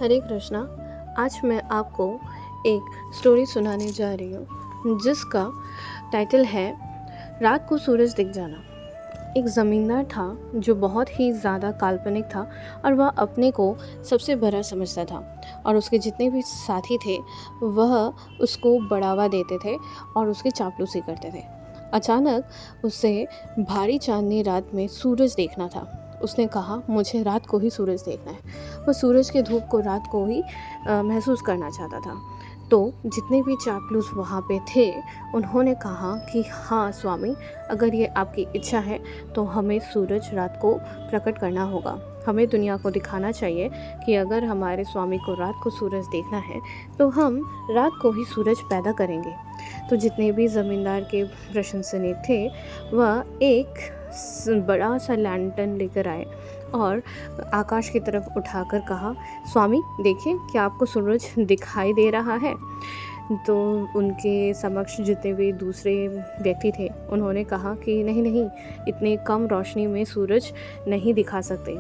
हरे कृष्णा। आज मैं आपको एक स्टोरी सुनाने जा रही हूँ जिसका टाइटल है रात को सूरज दिख जाना। एक ज़मींदार था जो बहुत ही ज़्यादा काल्पनिक था और वह अपने को सबसे बड़ा समझता था और उसके जितने भी साथी थे वह उसको बढ़ावा देते थे और उसकी चापलूसी करते थे। अचानक उसे भारी चांदनी रात में सूरज देखना था। उसने कहा, मुझे रात को ही सूरज देखना है। वह सूरज के धूप को रात को ही महसूस करना चाहता था। तो जितने भी चापलूस वहाँ पे थे उन्होंने कहा कि हाँ स्वामी, अगर ये आपकी इच्छा है तो हमें सूरज रात को प्रकट करना होगा। हमें दुनिया को दिखाना चाहिए कि अगर हमारे स्वामी को रात को सूरज देखना है तो हम रात को ही सूरज पैदा करेंगे। तो जितने भी ज़मींदार के प्रशंसनीय थे वह एक बड़ा सा लैंटर्न लेकर आए और आकाश की तरफ उठाकर कहा, स्वामी देखिए, क्या आपको सूरज दिखाई दे रहा है? तो उनके समक्ष जितने भी दूसरे व्यक्ति थे उन्होंने कहा कि नहीं नहीं, इतने कम रोशनी में सूरज नहीं दिखा सकते,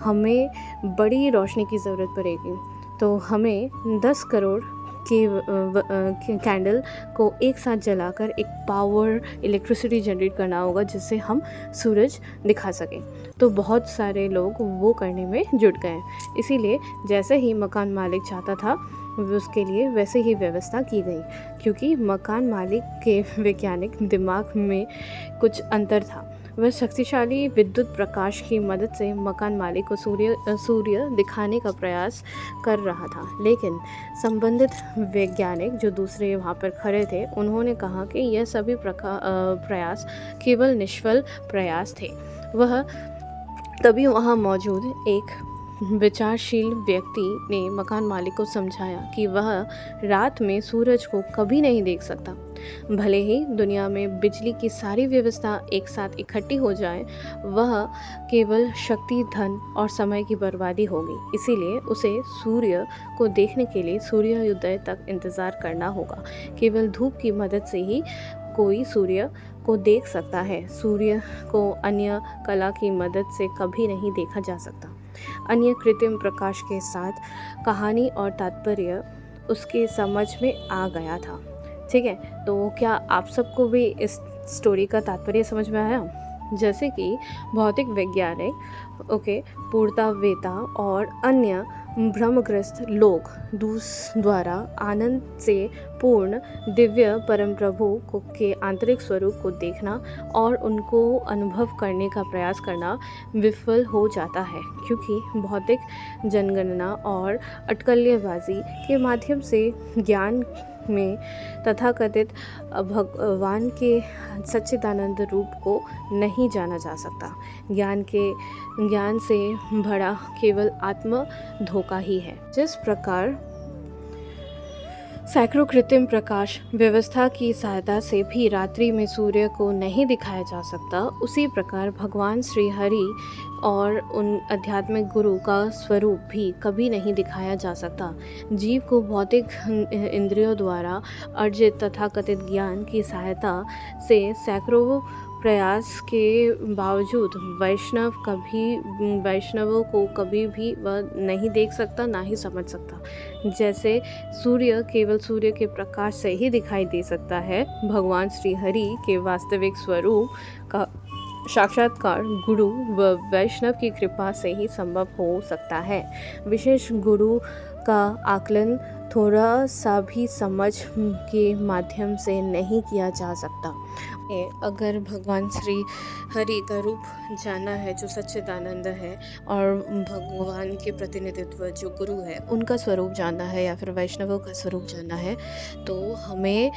हमें बड़ी रोशनी की ज़रूरत पड़ेगी। तो हमें 10 करोड़ के कैंडल को एक साथ जलाकर एक पावर इलेक्ट्रिसिटी जनरेट करना होगा जिससे हम सूरज दिखा सकें। तो बहुत सारे लोग वो करने में जुट गए। इसीलिए जैसे ही मकान मालिक चाहता था उसके लिए वैसे ही व्यवस्था की गई, क्योंकि मकान मालिक के वैज्ञानिक दिमाग में कुछ अंतर था। वह शक्तिशाली विद्युत प्रकाश की मदद से मकान मालिक को सूर्य दिखाने का प्रयास कर रहा था, लेकिन संबंधित वैज्ञानिक जो दूसरे वहाँ पर खड़े थे उन्होंने कहा कि यह सभी प्रयास केवल निष्फल प्रयास थे। वह तभी वहाँ मौजूद एक विचारशील व्यक्ति ने मकान मालिक को समझाया कि वह रात में सूरज को कभी नहीं देख सकता। भले ही दुनिया में बिजली की सारी व्यवस्था एक साथ इकट्ठी हो जाए, वह केवल शक्ति, धन और समय की बर्बादी होगी। इसीलिए उसे सूर्य को देखने के लिए सूर्योदय तक इंतज़ार करना होगा। केवल धूप की मदद से ही कोई सूर्य को देख सकता है। सूर्य को अन्य कला की मदद से कभी नहीं देखा जा सकता। अन्य कृत्रिम प्रकाश के साथ कहानी और तात्पर्य उसके समझ में आ गया था। ठीक है, तो क्या आप सबको भी इस स्टोरी का तात्पर्य समझ में आया? जैसे कि भौतिक वैज्ञानिक पूर्णतावेता और अन्य भ्रमग्रस्त लोग द्वारा आनंद से पूर्ण दिव्य परम प्रभु के आंतरिक स्वरूप को देखना और उनको अनुभव करने का प्रयास करना विफल हो जाता है, क्योंकि भौतिक जनगणना और अटकलेबाजी के माध्यम से ज्ञान में तथाकथित भगवान के सच्चिदानंद रूप को नहीं जाना जा सकता। ज्ञान से भरा केवल आत्म धोखा ही है। जिस प्रकार सैकड़ों कृत्रिम प्रकाश व्यवस्था की सहायता से भी रात्रि में सूर्य को नहीं दिखाया जा सकता, उसी प्रकार भगवान श्री हरि और उन आध्यात्मिक गुरु का स्वरूप भी कभी नहीं दिखाया जा सकता। जीव को भौतिक इंद्रियों द्वारा अर्जित तथाकथित ज्ञान की सहायता से सैकड़ों प्रयास के बावजूद वैष्णवों को कभी भी वह नहीं देख सकता, ना ही समझ सकता। जैसे सूर्य केवल सूर्य के प्रकाश से ही दिखाई दे सकता है, भगवान श्री हरि के वास्तविक स्वरूप का साक्षात्कार गुरु व वैष्णव की कृपा से ही संभव हो सकता है। विशेष गुरु का आकलन थोड़ा सा भी समझ के माध्यम से नहीं किया जा सकता। अगर भगवान श्री हरि का रूप जानना है जो सच्चिदानंद है, और भगवान के प्रतिनिधित्व जो गुरु है उनका स्वरूप जानना है, या फिर वैष्णवों का स्वरूप जानना है, तो हमें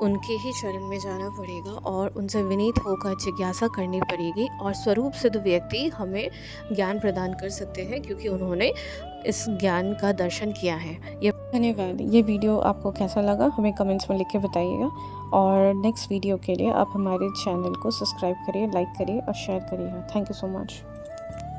उनके ही शरण में जाना पड़ेगा और उनसे विनीत होकर जिज्ञासा करनी पड़ेगी। और स्वरूप सिद्ध व्यक्ति हमें ज्ञान प्रदान कर सकते हैं, क्योंकि उन्होंने इस ज्ञान का दर्शन किया है। धन्यवाद। ये वीडियो आपको कैसा लगा हमें कमेंट्स में लिख के बताइएगा, और नेक्स्ट वीडियो के लिए आप हमारे चैनल को सब्सक्राइब करिए, लाइक करिए और शेयर करिएगा। Thank you so much.